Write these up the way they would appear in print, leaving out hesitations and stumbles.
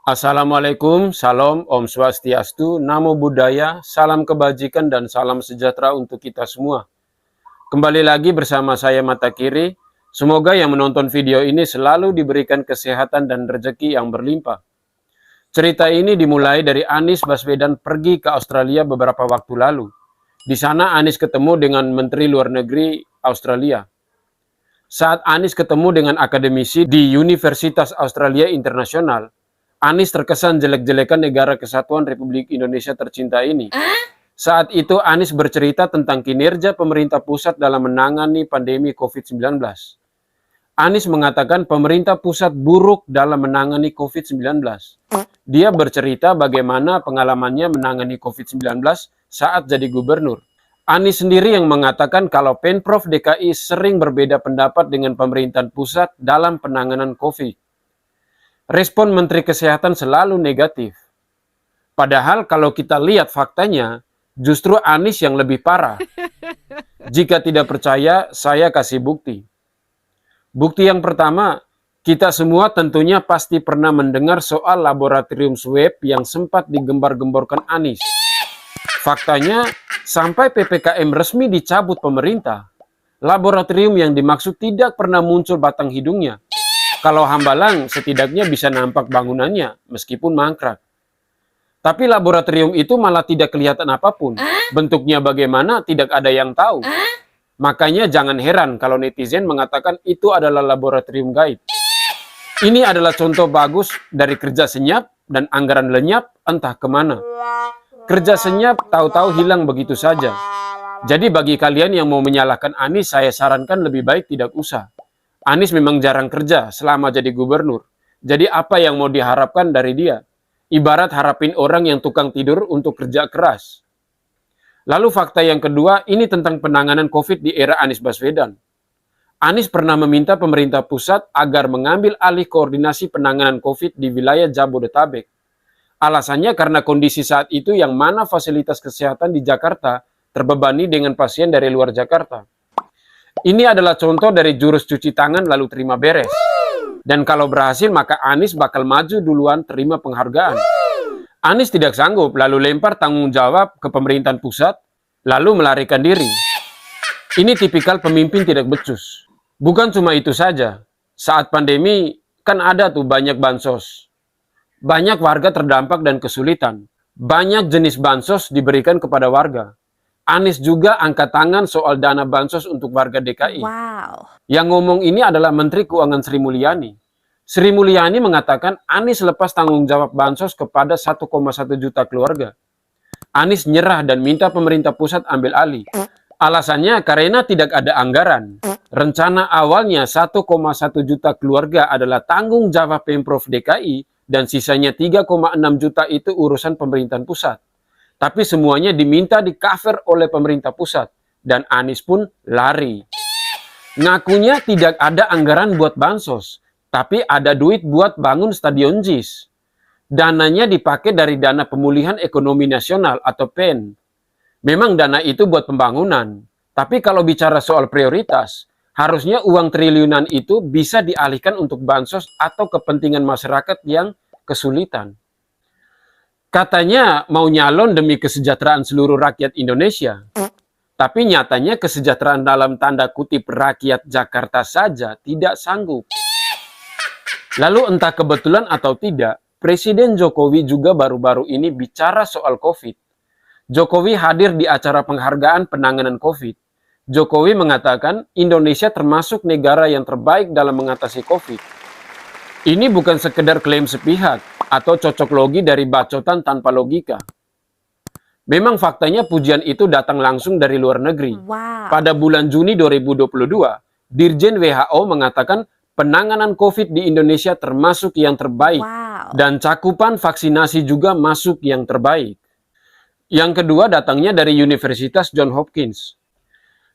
Assalamualaikum, salam, Om Swastiastu, Namo Buddhaya, salam kebajikan dan salam sejahtera untuk kita semua. Kembali lagi bersama saya Mata Kiri, semoga yang menonton video ini selalu diberikan kesehatan dan rezeki yang berlimpah. Cerita ini dimulai dari Anies Baswedan pergi ke Australia beberapa waktu lalu. Di sana Anies ketemu dengan Menteri Luar Negeri Australia. Saat Anies ketemu dengan akademisi di Universitas Australia Internasional, Anies terkesan jelek-jelekan negara kesatuan Republik Indonesia tercinta ini. Saat itu Anies bercerita tentang kinerja pemerintah pusat dalam menangani pandemi COVID-19. Anies mengatakan pemerintah pusat buruk dalam menangani COVID-19. Dia bercerita bagaimana pengalamannya menangani COVID-19 saat jadi gubernur. Anies sendiri yang mengatakan kalau Pemprov DKI sering berbeda pendapat dengan pemerintahan pusat dalam penanganan COVID. Respon Menteri Kesehatan selalu negatif. Padahal kalau kita lihat faktanya, justru Anies yang lebih parah. Jika tidak percaya, saya kasih bukti. Bukti yang pertama, kita semua tentunya pasti pernah mendengar soal laboratorium swab yang sempat digembar-gemborkan Anies. Faktanya, sampai PPKM resmi dicabut pemerintah, laboratorium yang dimaksud tidak pernah muncul batang hidungnya. Kalau hambalang, setidaknya bisa nampak bangunannya, meskipun mangkrak. Tapi laboratorium itu malah tidak kelihatan apapun. Bentuknya bagaimana, tidak ada yang tahu. Makanya jangan heran kalau netizen mengatakan itu adalah laboratorium gaib. Ini adalah contoh bagus dari kerja senyap dan anggaran lenyap entah kemana. Kerja senyap tahu-tahu hilang begitu saja. Jadi bagi kalian yang mau menyalahkan Anies, saya sarankan lebih baik tidak usah. Anies memang jarang kerja selama jadi gubernur. Jadi apa yang mau diharapkan dari dia? Ibarat harapin orang yang tukang tidur untuk kerja keras. Lalu fakta yang kedua, ini tentang penanganan COVID di era Anies Baswedan. Anies pernah meminta pemerintah pusat agar mengambil alih koordinasi penanganan COVID di wilayah Jabodetabek. Alasannya karena kondisi saat itu yang mana fasilitas kesehatan di Jakarta terbebani dengan pasien dari luar Jakarta. Ini adalah contoh dari jurus cuci tangan lalu terima beres. Dan kalau berhasil maka Anies bakal maju duluan terima penghargaan. Anies tidak sanggup lalu lempar tanggung jawab ke pemerintahan pusat lalu melarikan diri. Ini tipikal pemimpin tidak becus. Bukan cuma itu saja. Saat pandemi kan ada tuh banyak bansos. Banyak warga terdampak dan kesulitan. Banyak jenis bansos diberikan kepada warga. Anies juga angkat tangan soal dana bansos untuk warga DKI. Wow. Yang ngomong ini adalah Menteri Keuangan Sri Mulyani. Sri Mulyani mengatakan Anies lepas tanggung jawab bansos kepada 1,1 juta keluarga. Anies nyerah dan minta pemerintah pusat ambil alih. Alasannya karena tidak ada anggaran. Rencana awalnya 1,1 juta keluarga adalah tanggung jawab Pemprov DKI dan sisanya 3,6 juta itu urusan pemerintahan pusat. Tapi semuanya diminta di-cover oleh pemerintah pusat. Dan Anies pun lari. Ngakunya tidak ada anggaran buat bansos. Tapi ada duit buat bangun stadion JIS. Dananya dipakai dari dana pemulihan ekonomi nasional atau PEN. Memang dana itu buat pembangunan. Tapi kalau bicara soal prioritas, harusnya uang triliunan itu bisa dialihkan untuk bansos atau kepentingan masyarakat yang kesulitan. Katanya mau nyalon demi kesejahteraan seluruh rakyat Indonesia. Tapi nyatanya kesejahteraan dalam tanda kutip rakyat Jakarta saja tidak sanggup. Lalu entah kebetulan atau tidak, Presiden Jokowi juga baru-baru ini bicara soal COVID. Jokowi hadir di acara penghargaan penanganan COVID. Jokowi mengatakan Indonesia termasuk negara yang terbaik dalam mengatasi COVID. Ini bukan sekedar klaim sepihak atau cocok logi dari bacotan tanpa logika. Memang faktanya pujian itu datang langsung dari luar negeri. Wow. Pada bulan Juni 2022, Dirjen WHO mengatakan penanganan COVID di Indonesia termasuk yang terbaik. Wow. Dan cakupan vaksinasi juga masuk yang terbaik. Yang kedua datangnya dari Universitas Johns Hopkins,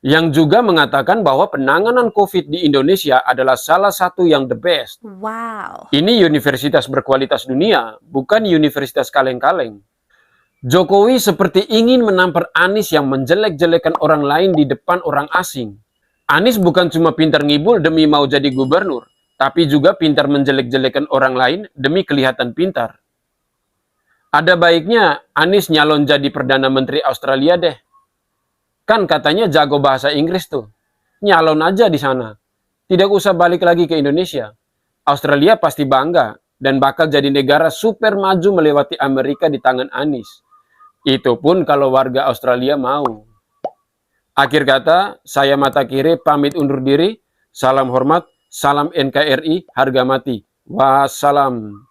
yang juga mengatakan bahwa penanganan COVID di Indonesia adalah salah satu yang the best. Wow. Ini universitas berkualitas dunia, bukan universitas kaleng-kaleng. Jokowi seperti ingin menampar Anies yang menjelek-jelekan orang lain di depan orang asing. Anies bukan cuma pintar ngibul demi mau jadi gubernur, tapi juga pintar menjelek-jelekan orang lain demi kelihatan pintar. Ada baiknya Anies nyalon jadi Perdana Menteri Australia deh. Kan katanya jago bahasa Inggris tuh. Nyalon aja di sana. Tidak usah balik lagi ke Indonesia. Australia pasti bangga dan bakal jadi negara super maju melewati Amerika di tangan Anies. Itu pun kalau warga Australia mau. Akhir kata, saya Mata Kiri pamit undur diri. Salam hormat, salam NKRI, harga mati. Wassalam.